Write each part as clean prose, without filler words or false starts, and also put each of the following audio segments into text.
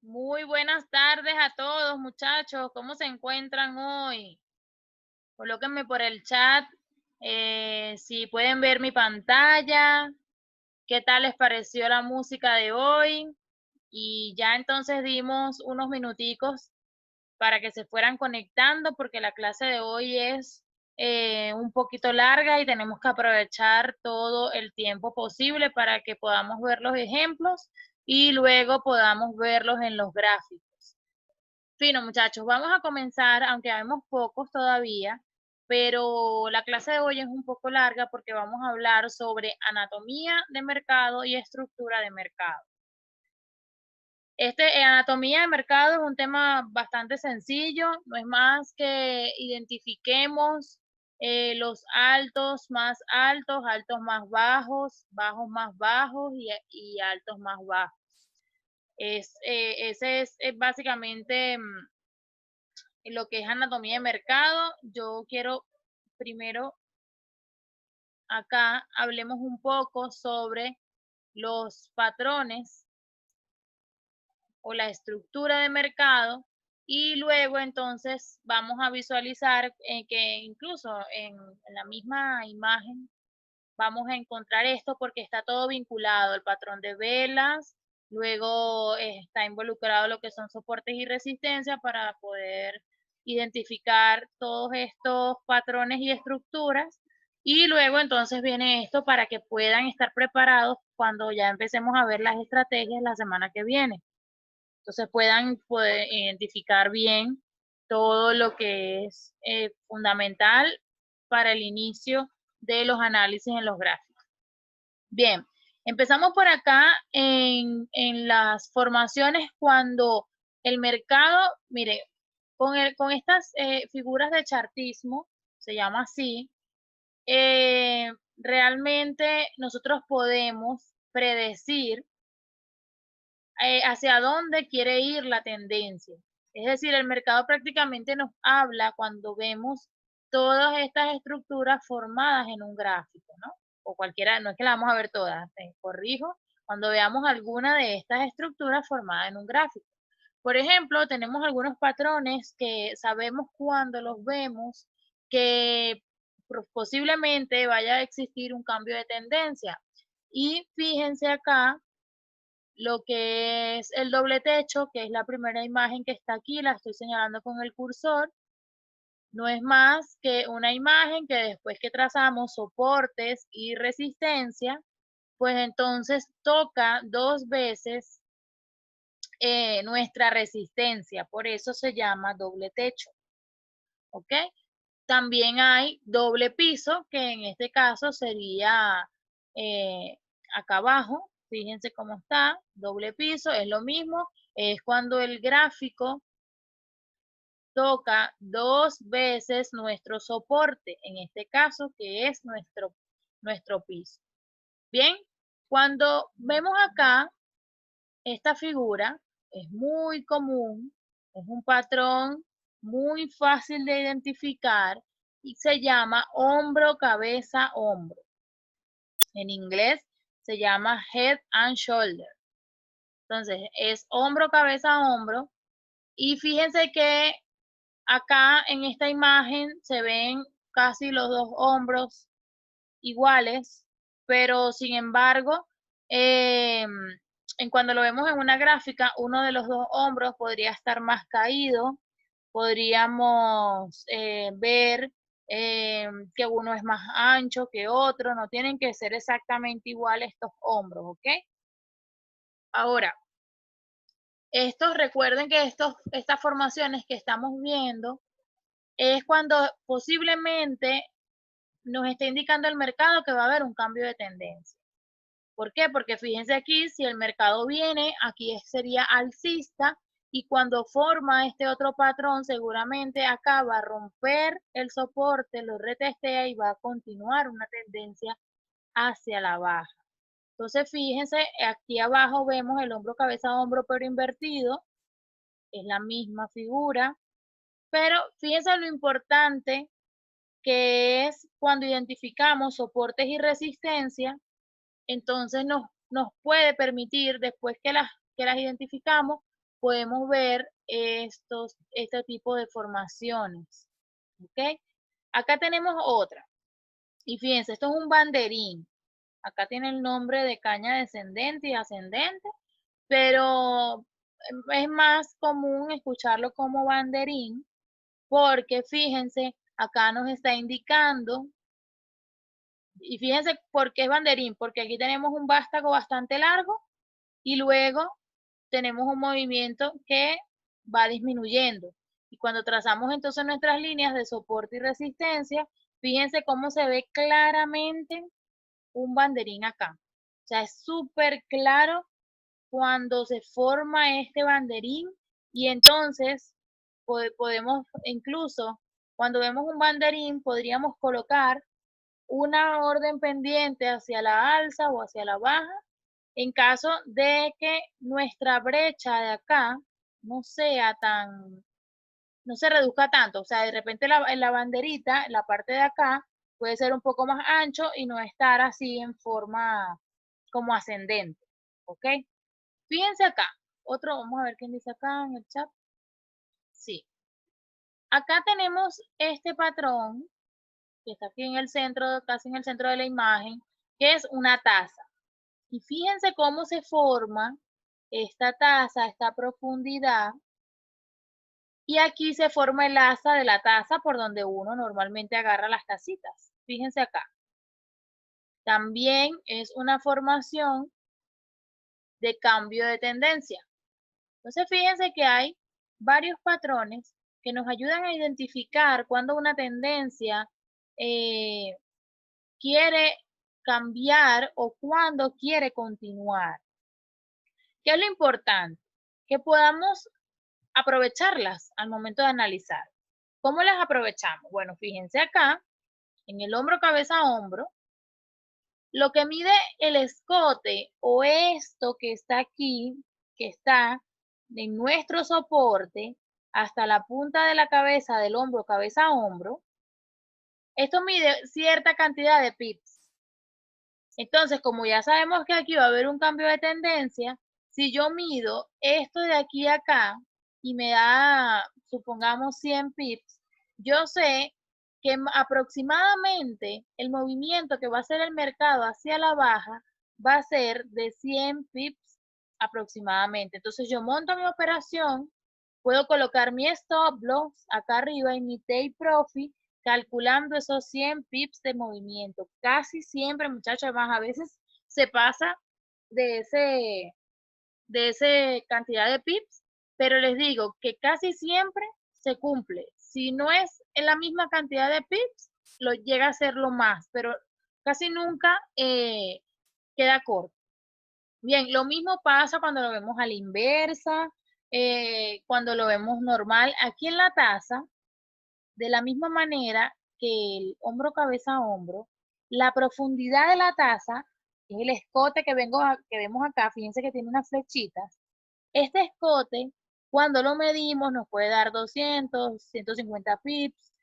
Muy buenas tardes a todos, muchachos. ¿Cómo se encuentran hoy? Colóquenme por el chat si pueden ver mi pantalla, qué tal les pareció la música de hoy. Y ya entonces dimos unos minuticos para que se fueran conectando porque la clase de hoy es un poquito larga y tenemos que aprovechar todo el tiempo posible para que podamos ver los ejemplos y luego podamos verlos en los gráficos. Fino, muchachos, vamos a comenzar, aunque habemos pocos todavía, pero la clase de hoy es un poco larga porque vamos a hablar sobre anatomía de mercado y estructura de mercado. Anatomía de mercado es un tema bastante sencillo, no es más que identifiquemos los altos más bajos, bajos más bajos y altos más bajos. Ese es básicamente lo que es anatomía de mercado. Yo quiero primero acá hablemos un poco sobre los patrones o la estructura de mercado y luego entonces vamos a visualizar que incluso en la misma imagen vamos a encontrar esto porque está todo vinculado, el patrón de velas, luego está involucrado lo que son soportes y resistencia para poder identificar todos estos patrones y estructuras. Y luego entonces viene esto para que puedan estar preparados cuando ya empecemos a ver las estrategias la semana que viene. Entonces puedan poder identificar bien todo lo que es fundamental para el inicio de los análisis en los gráficos. Bien, empezamos por acá en las formaciones cuando el mercado, mire, con estas figuras de chartismo, se llama así, realmente nosotros podemos predecir hacia dónde quiere ir la tendencia. Es decir, el mercado prácticamente nos habla cuando vemos todas estas estructuras formadas en un gráfico, ¿no? O cualquiera, no es que la vamos a ver todas, corrijo, cuando veamos alguna de estas estructuras formadas en un gráfico. Por ejemplo, tenemos algunos patrones que sabemos cuando los vemos que posiblemente vaya a existir un cambio de tendencia. Y fíjense acá lo que es el doble techo, que es la primera imagen que está aquí, la estoy señalando con el cursor, no es más que una imagen que después que trazamos soportes y resistencia, pues entonces toca dos veces nuestra resistencia, por eso se llama doble techo, ¿ok? También hay doble piso, que en este caso sería eh, acá abajo, fíjense cómo está, doble piso, es lo mismo, es cuando el gráfico toca dos veces nuestro soporte, en este caso que es nuestro piso. Bien, cuando vemos acá esta figura, es muy común, es un patrón muy fácil de identificar y se llama hombro, cabeza, hombro. En inglés se llama head and shoulder. Entonces, es hombro, cabeza, hombro. Y fíjense que acá en esta imagen se ven casi los dos hombros iguales, pero sin embargo, en cuando lo vemos en una gráfica, uno de los dos hombros podría estar más caído, podríamos ver que uno es más ancho que otro, no tienen que ser exactamente iguales estos hombros, ¿ok? Ahora, recuerden que estas formaciones que estamos viendo es cuando posiblemente nos está indicando el mercado que va a haber un cambio de tendencia. ¿Por qué? Porque fíjense aquí, si el mercado viene, aquí sería alcista y cuando forma este otro patrón, seguramente acá va a romper el soporte, lo retestea y va a continuar una tendencia hacia la baja. Entonces, fíjense, aquí abajo vemos el hombro, cabeza, hombro, pero invertido. Es la misma figura, pero fíjense lo importante que es cuando identificamos soportes y resistencia, entonces nos puede permitir, después que las identificamos, podemos ver este tipo de formaciones. ¿Ok? Acá tenemos otra. Y fíjense, esto es un banderín. Acá tiene el nombre de caña descendente y ascendente, pero es más común escucharlo como banderín porque fíjense, acá nos está indicando, y fíjense por qué es banderín, porque aquí tenemos un vástago bastante largo y luego tenemos un movimiento que va disminuyendo. Y cuando trazamos entonces nuestras líneas de soporte y resistencia, fíjense cómo se ve claramente un banderín acá. O sea, es súper claro cuando se forma este banderín y entonces podemos incluso, cuando vemos un banderín, podríamos colocar una orden pendiente hacia la alza o hacia la baja en caso de que nuestra brecha de acá no sea tan, no se reduzca tanto. O sea, de repente la banderita, la parte de acá, puede ser un poco más ancho y no estar así en forma como ascendente. ¿Ok? Fíjense acá. Otro, vamos a ver quién dice acá en el chat. Sí. Acá tenemos este patrón que está aquí en el centro, casi en el centro de la imagen, que es una taza. Y fíjense cómo se forma esta taza, esta profundidad, y aquí se forma el asa de la taza por donde uno normalmente agarra las tacitas. Fíjense acá. También es una formación de cambio de tendencia. Entonces fíjense que hay varios patrones que nos ayudan a identificar cuando una tendencia quiere cambiar o cuando quiere continuar. ¿Qué es lo importante? Que podamos aprovecharlas al momento de analizar. ¿Cómo las aprovechamos? Bueno, fíjense acá, en el hombro, cabeza, hombro, lo que mide el escote o esto que está aquí, que está en nuestro soporte, hasta la punta de la cabeza, del hombro, cabeza, hombro, esto mide cierta cantidad de pips. Entonces, como ya sabemos que aquí va a haber un cambio de tendencia, si yo mido esto de aquí a acá y me da, supongamos, 100 pips, yo sé que aproximadamente el movimiento que va a hacer el mercado hacia la baja va a ser de 100 pips aproximadamente. Entonces, yo monto mi operación, puedo colocar mi stop loss acá arriba y mi take profit calculando esos 100 pips de movimiento. Casi siempre, muchachos, más a veces se pasa de ese cantidad de pips, pero les digo que casi siempre se cumple. Si no es en la misma cantidad de pips, lo llega a ser lo más, pero casi nunca queda corto. Bien, lo mismo pasa cuando lo vemos a la inversa, cuando lo vemos normal. Aquí en la taza, de la misma manera que el hombro, cabeza a hombro, la profundidad de la taza, que es el escote que vemos acá, fíjense que tiene unas flechitas. Este escote, cuando lo medimos, nos puede dar 200, 150 pips,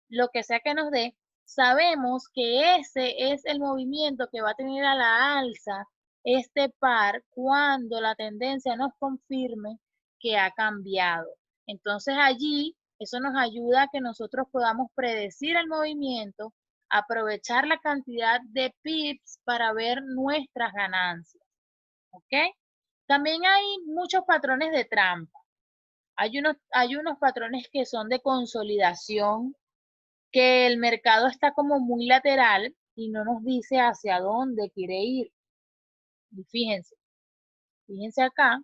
lo que sea que nos dé. Sabemos que ese es el movimiento que va a tener a la alza este par cuando la tendencia nos confirme que ha cambiado. Entonces allí eso nos ayuda a que nosotros podamos predecir el movimiento, aprovechar la cantidad de pips para ver nuestras ganancias. ¿Ok? También hay muchos patrones de trampa. Hay unos patrones que son de consolidación, que el mercado está como muy lateral y no nos dice hacia dónde quiere ir. Y fíjense acá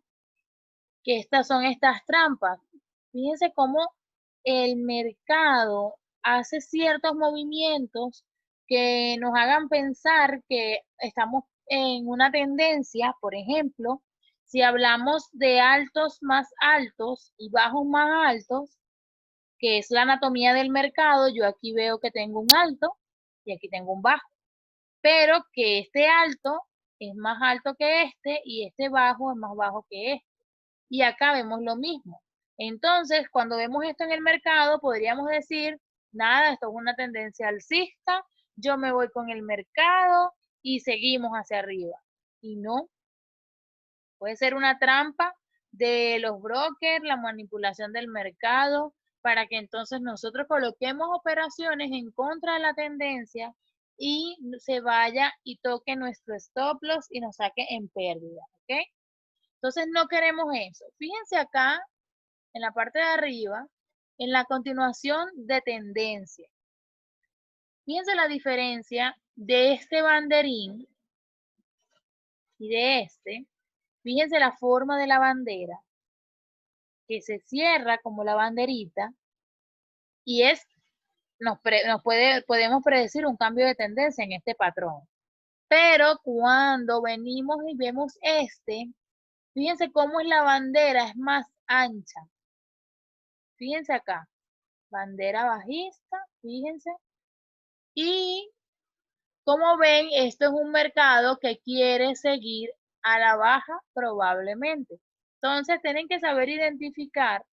que estas son estas trampas. Fíjense cómo el mercado hace ciertos movimientos que nos hagan pensar que estamos en una tendencia. Por ejemplo, si hablamos de altos más altos y bajos más altos, que es la anatomía del mercado, yo aquí veo que tengo un alto y aquí tengo un bajo, pero que este alto es más alto que este y este bajo es más bajo que este. Y acá vemos lo mismo. Entonces, cuando vemos esto en el mercado, podríamos decir, nada, esto es una tendencia alcista, yo me voy con el mercado y seguimos hacia arriba. Y no, puede ser una trampa de los brokers, la manipulación del mercado, para que entonces nosotros coloquemos operaciones en contra de la tendencia y se vaya y toque nuestro stop loss y nos saque en pérdida, ¿ok? Entonces no queremos eso. Fíjense acá, en la parte de arriba, en la continuación de tendencia. Fíjense la diferencia de este banderín y de este. Fíjense la forma de la bandera, que se cierra como la banderita y podemos predecir un cambio de tendencia en este patrón. Pero cuando venimos y vemos fíjense cómo es la bandera, es más ancha. Fíjense acá, bandera bajista, fíjense. Y como ven, esto es un mercado que quiere seguir a la baja probablemente. Entonces tienen que saber identificar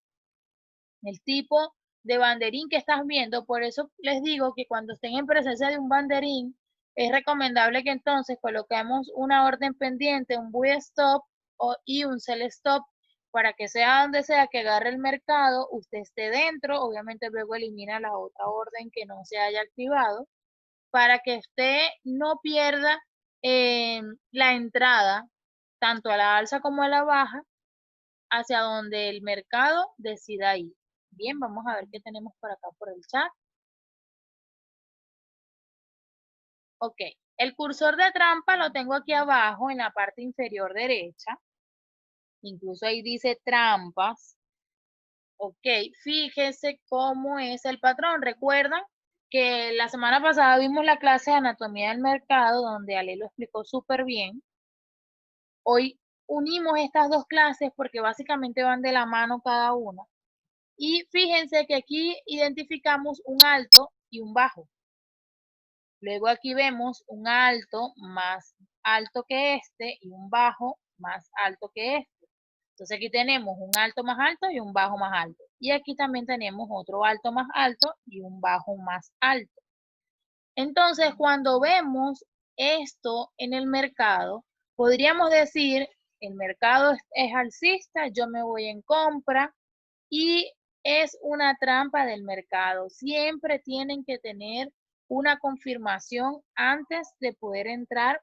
el tipo de banderín que estás viendo. Por eso les digo que cuando estén en presencia de un banderín, es recomendable que entonces coloquemos una orden pendiente, un buy stop y un sell stop para que sea donde sea que agarre el mercado, usted esté dentro, obviamente luego elimina la otra orden que no se haya activado, para que usted no pierda la entrada, tanto a la alza como a la baja, hacia donde el mercado decida ir. Bien, vamos a ver qué tenemos por acá por el chat. Ok, el cursor de trampa lo tengo aquí abajo en la parte inferior derecha. Incluso ahí dice trampas. Ok, fíjese cómo es el patrón. Recuerdan que la semana pasada vimos la clase de anatomía del mercado donde Ale lo explicó súper bien. Hoy unimos estas dos clases porque básicamente van de la mano cada una. Y fíjense que aquí identificamos un alto y un bajo. Luego aquí vemos un alto más alto que este y un bajo más alto que este. Entonces aquí tenemos un alto más alto y un bajo más alto. Y aquí también tenemos otro alto más alto y un bajo más alto. Entonces cuando vemos esto en el mercado, podríamos decir, el mercado es alcista, yo me voy en compra y es una trampa del mercado. Siempre tienen que tener una confirmación antes de poder entrar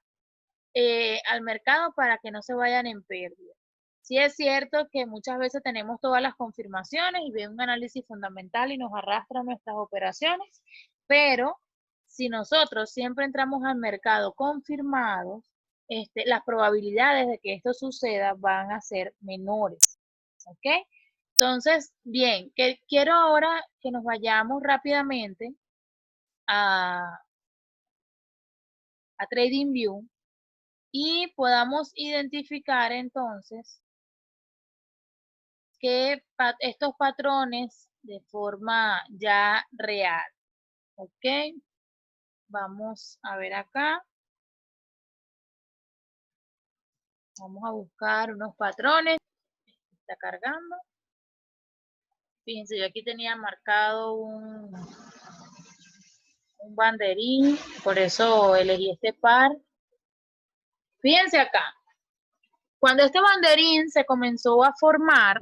al mercado para que no se vayan en pérdida. Sí es cierto que muchas veces tenemos todas las confirmaciones y viene un análisis fundamental y nos arrastra nuestras operaciones, pero si nosotros siempre entramos al mercado confirmados, las probabilidades de que esto suceda van a ser menores. ¿Ok? Entonces, bien, quiero ahora que nos vayamos rápidamente a TradingView y podamos identificar entonces que estos patrones de forma ya real. ¿Ok? Vamos a ver acá. Vamos a buscar unos patrones. Está cargando. Fíjense, yo aquí tenía marcado un banderín, por eso elegí este par. Fíjense acá. Cuando este banderín se comenzó a formar,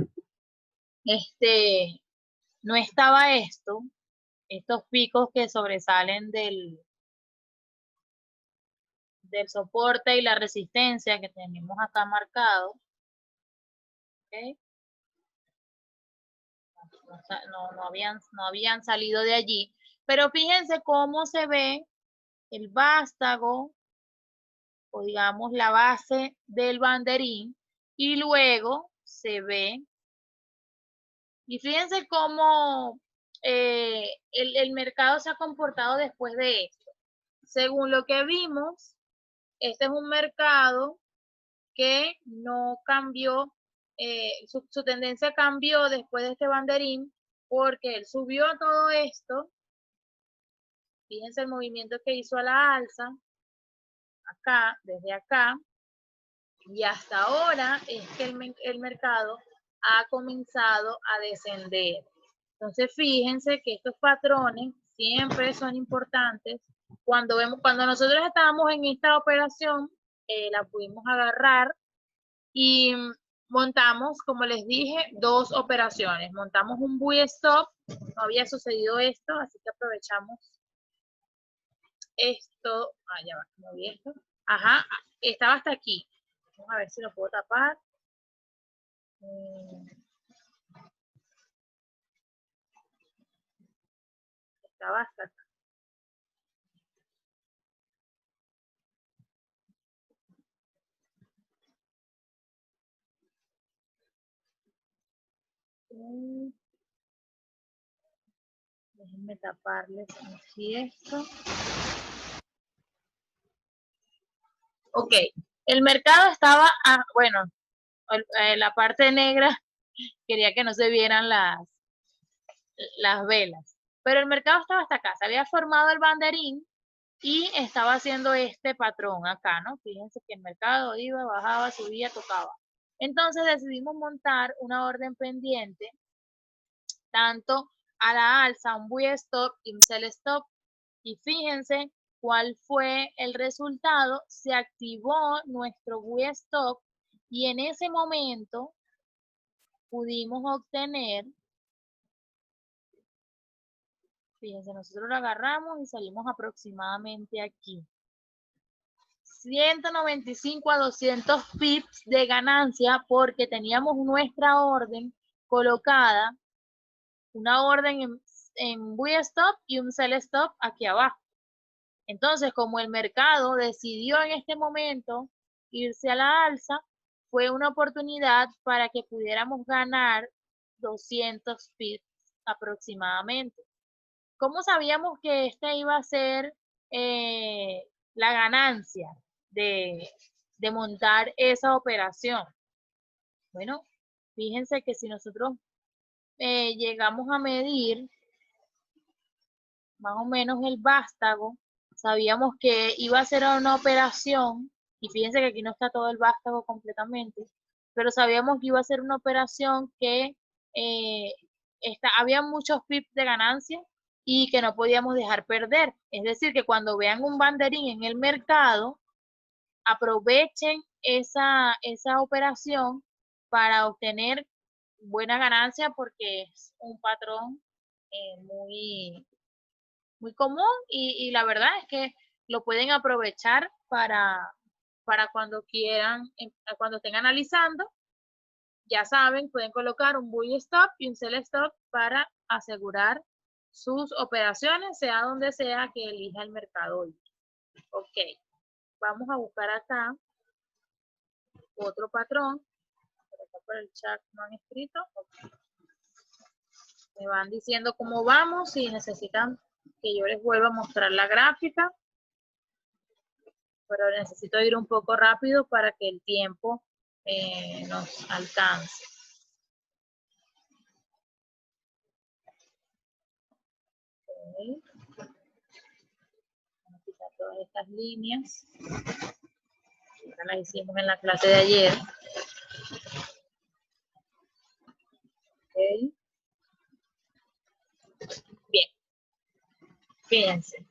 no estaba estos picos que sobresalen del soporte y la resistencia que tenemos acá marcado. ¿Okay? No habían salido de allí. Pero fíjense cómo se ve el vástago, o digamos la base del banderín, y luego se ve, y fíjense cómo el mercado se ha comportado después de esto. Según lo que vimos, este es un mercado que no cambió, su tendencia cambió después de este banderín, porque él subió todo esto. Fíjense el movimiento que hizo a la alza, acá, desde acá, y hasta ahora es que el mercado ha comenzado a descender. Entonces, fíjense que estos patrones siempre son importantes. Cuando nosotros estábamos en esta operación, la pudimos agarrar y montamos, como les dije, dos operaciones. Montamos un buy stop, no había sucedido esto, así que aprovechamos esto. Ya va, moví esto. Ajá, estaba hasta aquí. Vamos a ver si lo puedo tapar. Estaba hasta acá. Déjenme taparles aquí esto. Ok, el mercado estaba, bueno, la parte negra quería que no se vieran las velas, pero el mercado estaba hasta acá, se había formado el banderín y estaba haciendo este patrón acá, ¿no? Fíjense que el mercado iba, bajaba, subía, tocaba. Entonces decidimos montar una orden pendiente, tanto a la alza, un buy stop y un sell stop. Y fíjense cuál fue el resultado. Se activó nuestro buy stop y en ese momento pudimos obtener, fíjense, nosotros lo agarramos y salimos aproximadamente aquí. 195 a 200 pips de ganancia porque teníamos nuestra orden colocada, una orden en buy stop y un sell stop aquí abajo. Entonces, como el mercado decidió en este momento irse a la alza, fue una oportunidad para que pudiéramos ganar 200 pips aproximadamente. ¿Cómo sabíamos que esta iba a ser la ganancia de montar esa operación? Bueno, fíjense que si nosotros llegamos a medir más o menos el vástago, sabíamos que iba a ser una operación, y fíjense que aquí no está todo el vástago completamente, pero sabíamos que iba a ser una operación que había muchos pips de ganancia y que no podíamos dejar perder. Es decir, que cuando vean un banderín en el mercado, aprovechen esa operación para obtener buena ganancia porque es un patrón muy común y la verdad es que lo pueden aprovechar para cuando quieran, cuando estén analizando, ya saben, pueden colocar un buy stop y un sell stop para asegurar sus operaciones, sea donde sea que elija el mercado hoy. Ok, vamos a buscar acá otro patrón. Por acá por el chat no han escrito. Okay. Me van diciendo cómo vamos, si necesitan que yo les vuelva a mostrar la gráfica. Pero necesito ir un poco rápido para que el tiempo nos alcance. Okay. Vamos a quitar todas estas líneas. Ya las hicimos en la clase de ayer. Okay. Bien. Fíjense.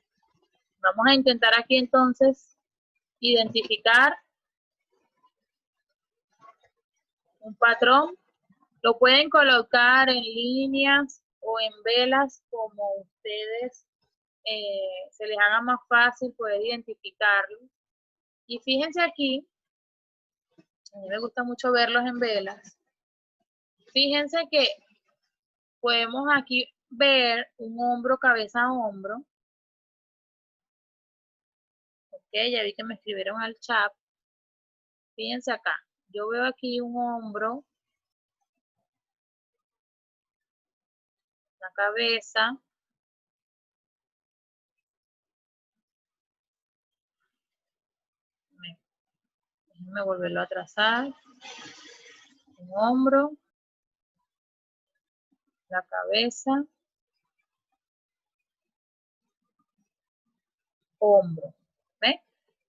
Vamos a intentar aquí entonces identificar un patrón. Lo pueden colocar en líneas o en velas como ustedes se les haga más fácil poder identificarlo. Y fíjense aquí, a mí me gusta mucho verlos en velas. Fíjense que podemos aquí ver un hombro, cabeza a hombro. Ok, ya vi que me escribieron al chat. Fíjense acá, yo veo aquí un hombro, una cabeza. Déjenme volverlo a trazar. Un hombro, la cabeza, hombro. ¿Ven?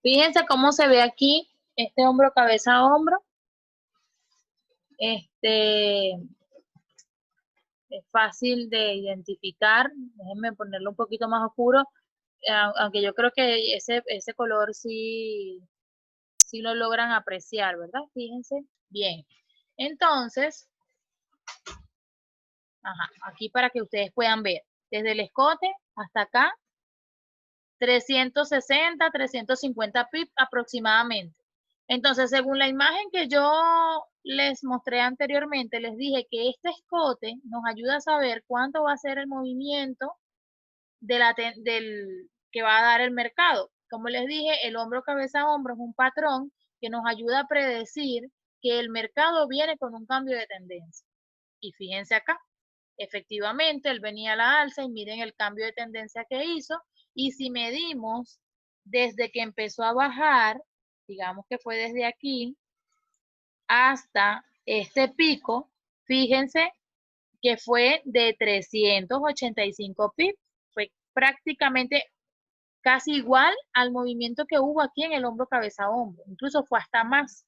Fíjense cómo se ve aquí este hombro, cabeza a hombro. Es fácil de identificar. Déjenme ponerlo un poquito más oscuro, aunque yo creo que ese color sí lo logran apreciar, ¿verdad? Fíjense. Bien. Entonces, aquí para que ustedes puedan ver, desde el escote hasta acá, 360, 350 pips aproximadamente. Entonces, según la imagen que yo les mostré anteriormente, les dije que este escote nos ayuda a saber cuánto va a ser el movimiento que va a dar el mercado. Como les dije, el hombro cabeza a hombro es un patrón que nos ayuda a predecir que el mercado viene con un cambio de tendencia. Y fíjense acá, efectivamente, él venía a la alza y miren el cambio de tendencia que hizo. Y si medimos desde que empezó a bajar, digamos que fue desde aquí hasta este pico, fíjense que fue de 385 pips, fue prácticamente casi igual al movimiento que hubo aquí en el hombro cabeza a hombro, incluso fue hasta más.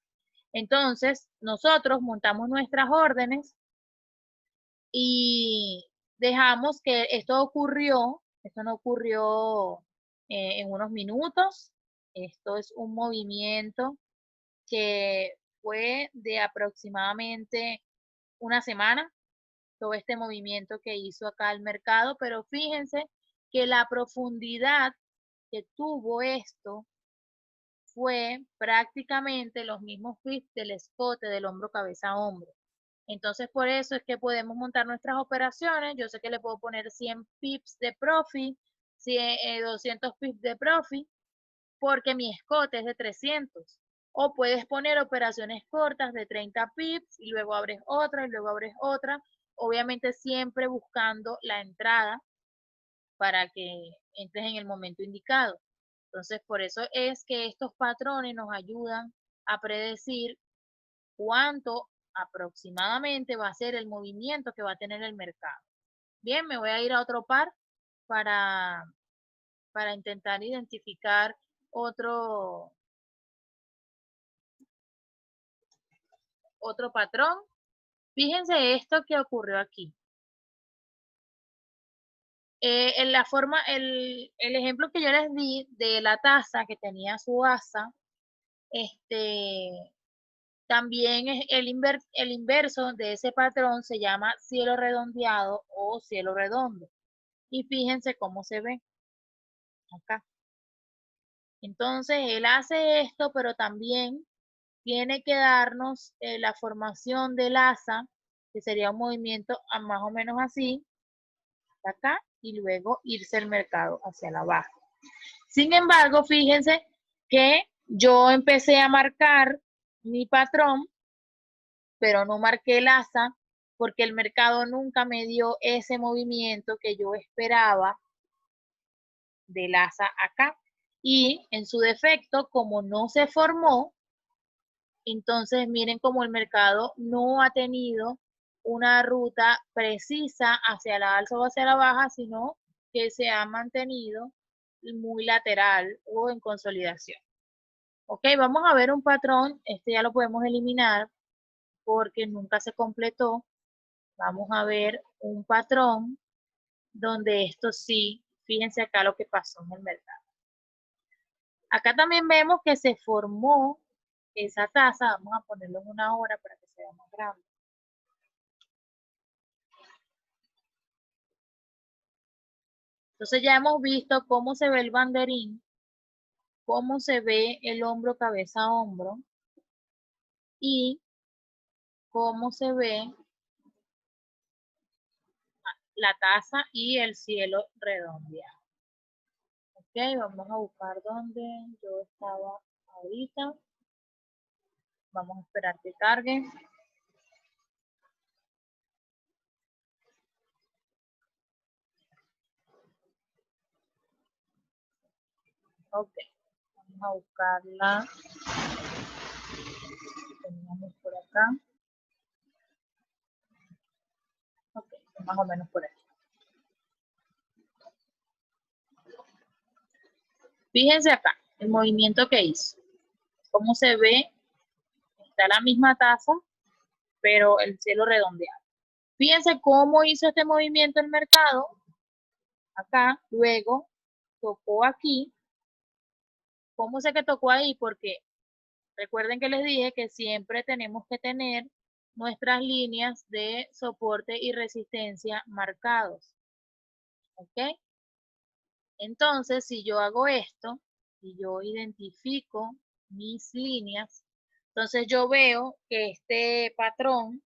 Entonces, nosotros montamos nuestras órdenes y dejamos que esto no ocurrió en unos minutos, esto es un movimiento que fue de aproximadamente una semana, todo este movimiento que hizo acá el mercado, pero fíjense que la profundidad que tuvo esto fue prácticamente los mismos pips del escote del hombro cabeza a hombro. Entonces, por eso es que podemos montar nuestras operaciones. Yo sé que le puedo poner 100 pips de profit, 200 pips de profit, porque mi escote es de 300. O puedes poner operaciones cortas de 30 pips y luego abres otra y luego abres otra. Obviamente siempre buscando la entrada para que entres en el momento indicado. Entonces, por eso es que estos patrones nos ayudan a predecir cuánto aproximadamente va a ser el movimiento que va a tener el mercado. Bien, me voy a ir a otro par para, intentar identificar otro patrón. Fíjense esto que ocurrió aquí. En la forma, el ejemplo que yo les di de la taza que tenía su asa, también es el inverso de ese patrón se llama cielo redondeado o cielo redondo. Y fíjense cómo se ve acá. Entonces, él hace esto, pero también tiene que darnos la formación del asa, que sería un movimiento más o menos así, hasta acá, y luego irse el mercado hacia la baja. Sin embargo, fíjense que yo empecé a marcar mi patrón, pero no marqué el asa, porque el mercado nunca me dio ese movimiento que yo esperaba del asa acá. Y en su defecto, como no se formó, entonces miren cómo el mercado no ha tenido una ruta precisa hacia la alza o hacia la baja, sino que se ha mantenido muy lateral o en consolidación. Ok, vamos a ver un patrón, este ya lo podemos eliminar porque nunca se completó. Vamos a ver un patrón donde esto sí, fíjense acá lo que pasó en el mercado. Acá también vemos que se formó esa tasa, vamos a ponerlo en una hora para que sea más grande. Entonces ya hemos visto cómo se ve el banderín, cómo se ve el hombro cabeza a hombro y cómo se ve la taza y el cielo redondeado. Ok, vamos a buscar dónde yo estaba ahorita. Vamos a esperar que cargue. Ok, vamos a buscarla. Teníamos por acá. Ok, más o menos por aquí. Fíjense acá, el movimiento que hizo. Cómo se ve, está la misma taza, pero el cielo redondeado. Fíjense cómo hizo este movimiento el mercado. Acá, luego, tocó aquí. ¿Cómo sé que tocó ahí? Porque recuerden que les dije que siempre tenemos que tener nuestras líneas de soporte y resistencia marcados. ¿Ok? Entonces, si yo hago esto y yo identifico mis líneas, entonces yo veo que este patrón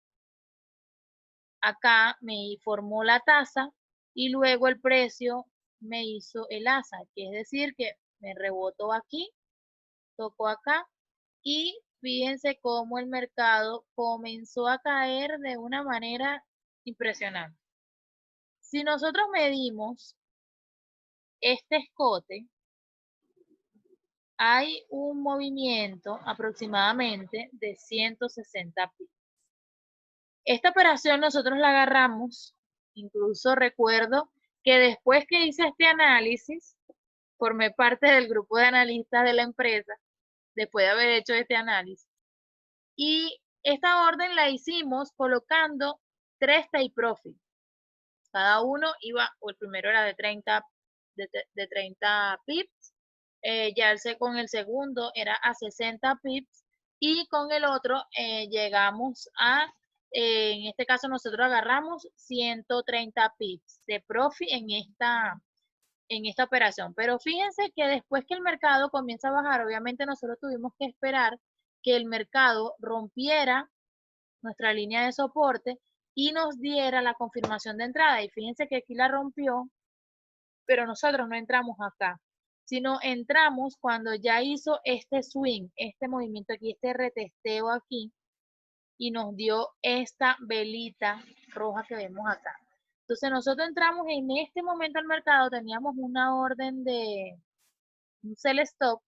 acá me formó la tasa y luego el precio me hizo el asa, que es decir que me rebotó aquí, tocó acá y fíjense cómo el mercado comenzó a caer de una manera impresionante. Si nosotros medimos este escote, hay un movimiento aproximadamente de 160 pips. Esta operación nosotros la agarramos, incluso recuerdo que después que hice este análisis, formé parte del grupo de analistas de la empresa, después de haber hecho este análisis, y esta orden la hicimos colocando 3 take profit. Cada uno iba, o el primero era de 30 pips, ya con el segundo era a 60 pips y con el otro llegamos a, en este caso nosotros agarramos 130 pips de profit en esta operación. Pero fíjense que después que el mercado comienza a bajar, obviamente nosotros tuvimos que esperar que el mercado rompiera nuestra línea de soporte y nos diera la confirmación de entrada. Y fíjense que aquí la rompió, pero nosotros no entramos acá, sino entramos cuando ya hizo este swing, este movimiento aquí, este retesteo aquí, y nos dio esta velita roja que vemos acá. Entonces nosotros entramos en este momento al mercado, teníamos una orden de un sell stop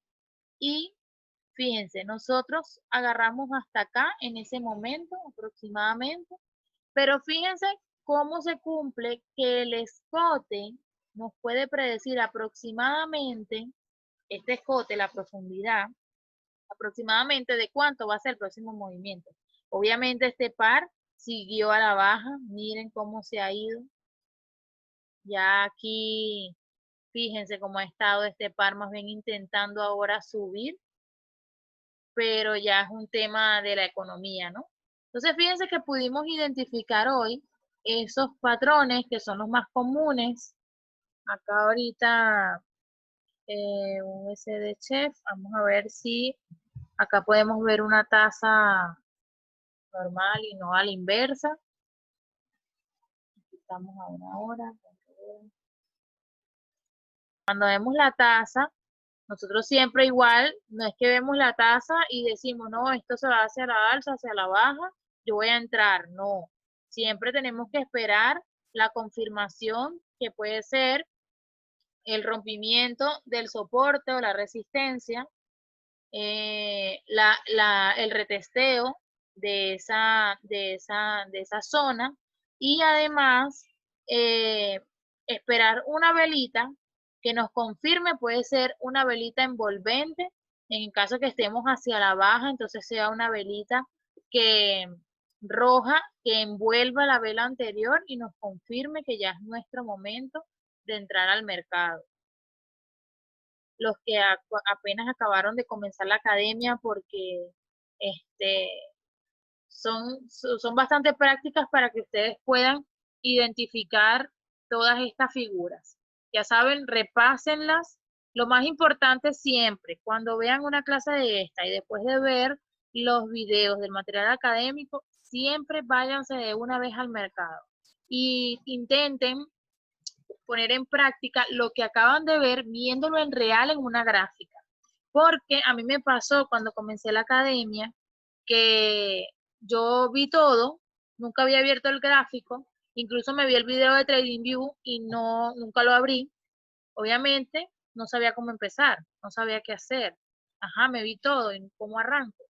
y fíjense, nosotros agarramos hasta acá en ese momento aproximadamente, pero fíjense cómo se cumple que el escote nos puede predecir aproximadamente, este escote, la profundidad, aproximadamente de cuánto va a ser el próximo movimiento. Obviamente este par siguió a la baja, miren cómo se ha ido. Ya aquí, fíjense cómo ha estado este par más bien intentando ahora subir, pero ya es un tema de la economía, ¿no? Entonces, fíjense que pudimos identificar hoy esos patrones que son los más comunes. Acá ahorita un SD Chef, vamos a ver si acá podemos ver una tasa normal y no a la inversa. Aquí estamos a una hora. Cuando vemos la tasa, nosotros siempre igual, no es que vemos la tasa y decimos, no, esto se va hacia la alza, hacia la baja, yo voy a entrar. No, siempre tenemos que esperar la confirmación que puede ser el rompimiento del soporte o la resistencia, el retesteo de esa zona y además esperar una velita que nos confirme, puede ser una velita envolvente, en caso que estemos hacia la baja, entonces sea una velita que roja, que envuelva la vela anterior y nos confirme que ya es nuestro momento de entrar al mercado. Los que apenas acabaron de comenzar la academia porque son bastante prácticas para que ustedes puedan identificar todas estas figuras. Ya saben, repásenlas. Lo más importante siempre, cuando vean una clase de esta y después de ver los videos del material académico, siempre váyanse de una vez al mercado y intenten poner en práctica lo que acaban de ver viéndolo en real en una gráfica. Porque a mí me pasó cuando comencé la academia que yo vi todo, nunca había abierto el gráfico, incluso me vi el video de TradingView y nunca lo abrí. Obviamente no sabía cómo empezar, no sabía qué hacer. Ajá, me vi todo, y cómo arranco.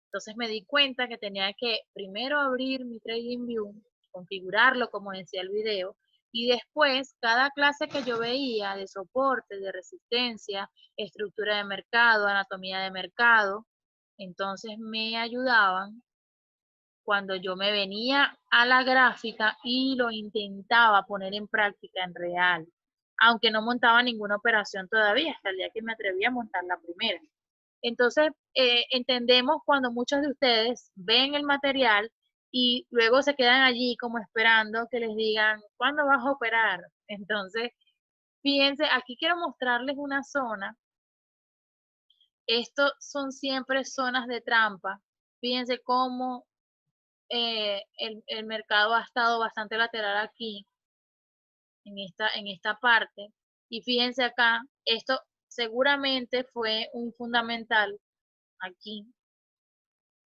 Entonces me di cuenta que tenía que primero abrir mi TradingView, configurarlo como decía el video, y después cada clase que yo veía de soporte, de resistencia, estructura de mercado, anatomía de mercado, entonces me ayudaban cuando yo me venía a la gráfica y lo intentaba poner en práctica en real, aunque no montaba ninguna operación todavía, hasta el día que me atreví a montar la primera. Entonces, entendemos cuando muchos de ustedes ven el material y luego se quedan allí como esperando que les digan, ¿cuándo vas a operar? Entonces, fíjense, aquí quiero mostrarles una zona. Estos son siempre zonas de trampa. Fíjense cómo el mercado ha estado bastante lateral aquí, en esta parte. Y fíjense acá, esto seguramente fue un fundamental aquí.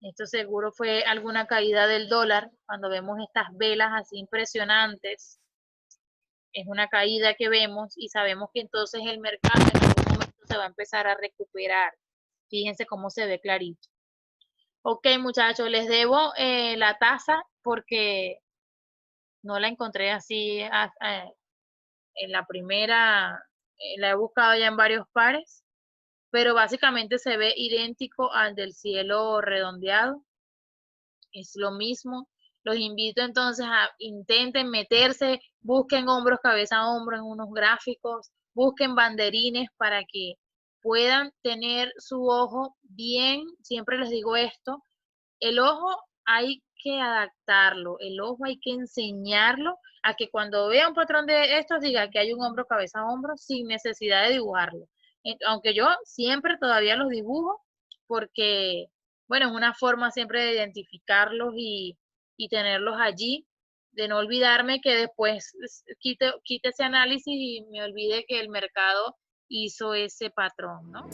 Esto seguro fue alguna caída del dólar. Cuando vemos estas velas así impresionantes, es una caída que vemos y sabemos que entonces el mercado en algún momento se va a empezar a recuperar. Fíjense cómo se ve clarito. Ok, muchachos, les debo la taza porque no la encontré así en la primera, la he buscado ya en varios pares, pero básicamente se ve idéntico al del cielo redondeado. Es lo mismo. Los invito entonces a intenten meterse, busquen hombros, cabeza a hombro en unos gráficos, busquen banderines para que puedan tener su ojo bien. Siempre les digo esto, el ojo hay que adaptarlo, el ojo hay que enseñarlo a que cuando vea un patrón de estos diga que hay un hombro, cabeza a hombro sin necesidad de dibujarlo. Aunque yo siempre todavía los dibujo porque bueno, es una forma siempre de identificarlos y tenerlos allí, de no olvidarme que después quite ese análisis y me olvide que el mercado hizo ese patrón, ¿no?